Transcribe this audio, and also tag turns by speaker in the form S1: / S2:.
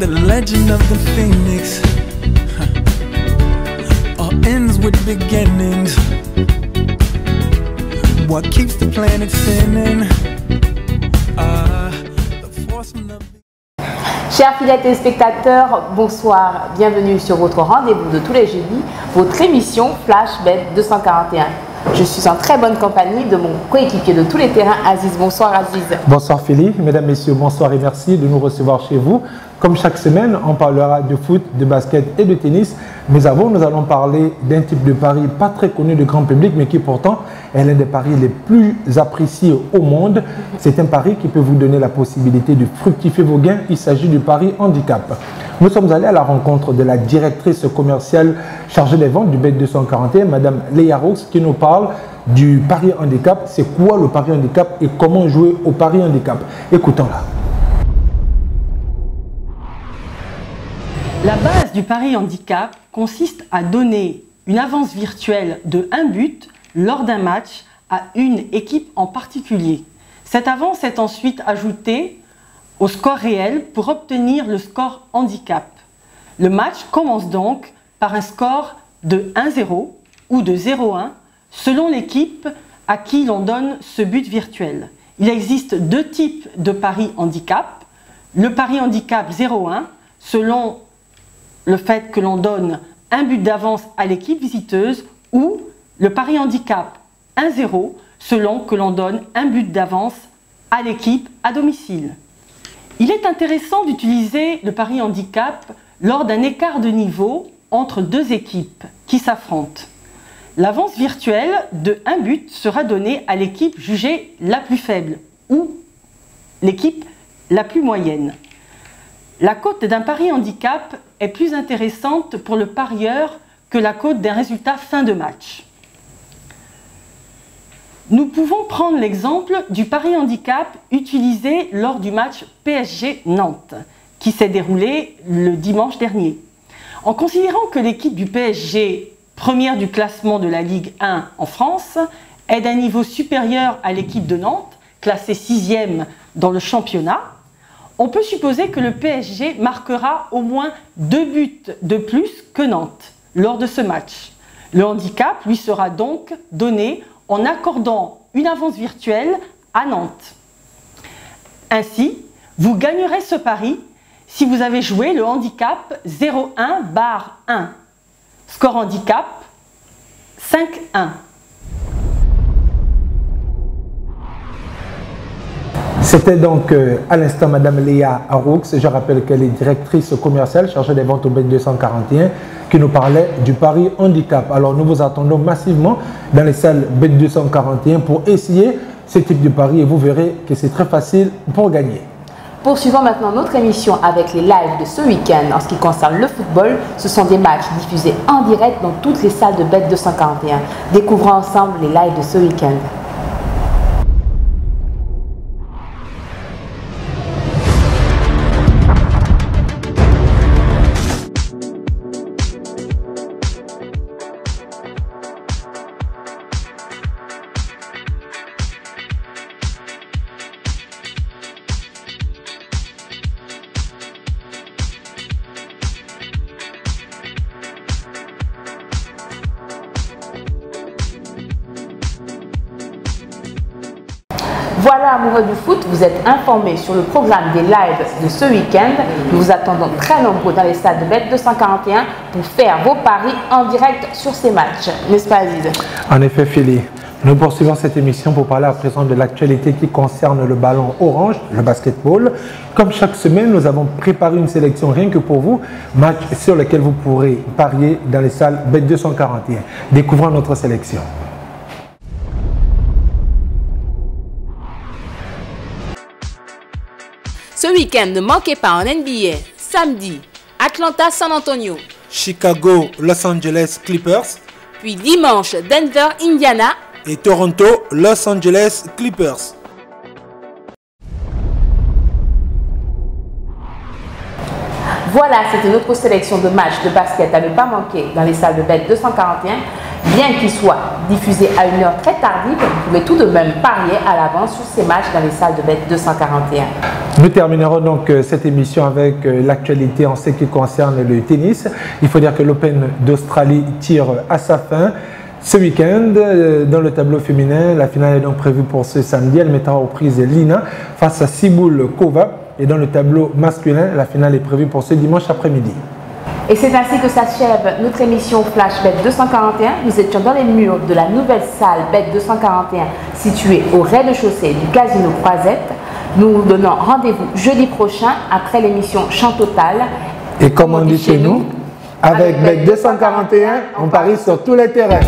S1: the legend of the phoenix. All ends with beginnings. What keeps the planet spinning? The force from the...
S2: Chers fidèles téléspectateurs, bonsoir, bienvenue sur votre rendez-vous de tous les jeudis, votre émission Flash Bet 241. Je suis en très bonne compagnie de mon coéquipier de tous les terrains, Aziz. Bonsoir Aziz.
S3: Bonsoir Philippe, mesdames, messieurs, bonsoir et merci de nous recevoir chez vous. Comme chaque semaine, on parlera de foot, de basket et de tennis. Mais avant, nous allons parler d'un type de pari pas très connu du grand public, mais qui pourtant est l'un des paris les plus appréciés au monde. C'est un pari qui peut vous donner la possibilité de fructifier vos gains. Il s'agit du pari handicap. Nous sommes allés à la rencontre de la directrice commerciale chargée des ventes du Bet 241, Madame Léa Roux, qui nous parle du pari handicap. C'est quoi le pari handicap et comment jouer au pari handicap? Écoutons-la.
S4: La base du pari handicap consiste à donner une avance virtuelle de 1 but lors d'un match à une équipe en particulier. Cette avance est ensuite ajoutée au score réel pour obtenir le score handicap. Le match commence donc par un score de 1-0 ou de 0-1 selon l'équipe à qui l'on donne ce but virtuel. Il existe deux types de paris handicap. Le pari handicap 0-1 selon le fait que l'on donne un but d'avance à l'équipe visiteuse, ou le pari handicap 1-0 selon que l'on donne un but d'avance à l'équipe à domicile. Il est intéressant d'utiliser le pari handicap lors d'un écart de niveau entre deux équipes qui s'affrontent. L'avance virtuelle de 1 but sera donnée à l'équipe jugée la plus faible ou l'équipe la plus moyenne. La cote d'un pari handicap est plus intéressante pour le parieur que la cote d'un résultat fin de match. Nous pouvons prendre l'exemple du pari handicap utilisé lors du match PSG-Nantes, qui s'est déroulé le dimanche dernier. En considérant que l'équipe du PSG, première du classement de la Ligue 1 en France, est d'un niveau supérieur à l'équipe de Nantes, classée 6e dans le championnat, on peut supposer que le PSG marquera au moins 2 buts de plus que Nantes lors de ce match. Le handicap lui sera donc donné en accordant une avance virtuelle à Nantes. Ainsi, vous gagnerez ce pari si vous avez joué le handicap 0-1/1. Score handicap 5-1.
S3: C'était donc à l'instant Madame Léa Roux, je rappelle qu'elle est directrice commerciale chargée des ventes au Bet 241, qui nous parlait du pari handicap. Alors nous vous attendons massivement dans les salles Bet 241 pour essayer ce type de pari et vous verrez que c'est très facile pour gagner.
S2: Poursuivons maintenant notre émission avec les lives de ce week-end. En ce qui concerne le football, ce sont des matchs diffusés en direct dans toutes les salles de Bet 241. Découvrons ensemble les lives de ce week-end. Voilà, amoureux du foot, vous êtes informés sur le programme des lives de ce week-end. Nous vous attendons très nombreux dans les stades de Bet 241 pour faire vos paris en direct sur ces matchs. N'est-ce pas, Aziz?
S3: En effet, Philippe. Nous poursuivons cette émission pour parler à présent de l'actualité qui concerne le ballon orange, le basketball. Comme chaque semaine, nous avons préparé une sélection rien que pour vous, match sur lequel vous pourrez parier dans les salles Bet 241. Découvrons notre sélection.
S5: Ce week-end, ne manquez pas en NBA. Samedi, Atlanta-San Antonio.
S6: Chicago, Los Angeles Clippers.
S5: Puis dimanche, Denver-Indiana.
S6: Et Toronto, Los Angeles Clippers.
S2: Voilà, c'était notre sélection de matchs de basket à ne pas manquer dans les salles de Bet 241. Bien qu'ils soient diffusés à une heure très tardive, vous pouvez tout de même parier à l'avance sur ces matchs dans les salles de Bet 241.
S3: Nous terminerons donc cette émission avec l'actualité en ce qui concerne le tennis. Il faut dire que l'Open d'Australie tire à sa fin. Ce week-end, dans le tableau féminin, la finale est donc prévue pour ce samedi. Elle mettra aux prises Lina face à Cibulkova. Et dans le tableau masculin, la finale est prévue pour ce dimanche après-midi.
S2: Et c'est ainsi que s'achève notre émission Flash Bet 241. Nous étions dans les murs de la nouvelle salle Bet 241 située au rez-de-chaussée du Casino Croisette. Nous vous donnons rendez-vous jeudi prochain après l'émission Chant Total.
S3: Et comme on dit chez nous, avec Bet 241, on parie sur tous les terrains.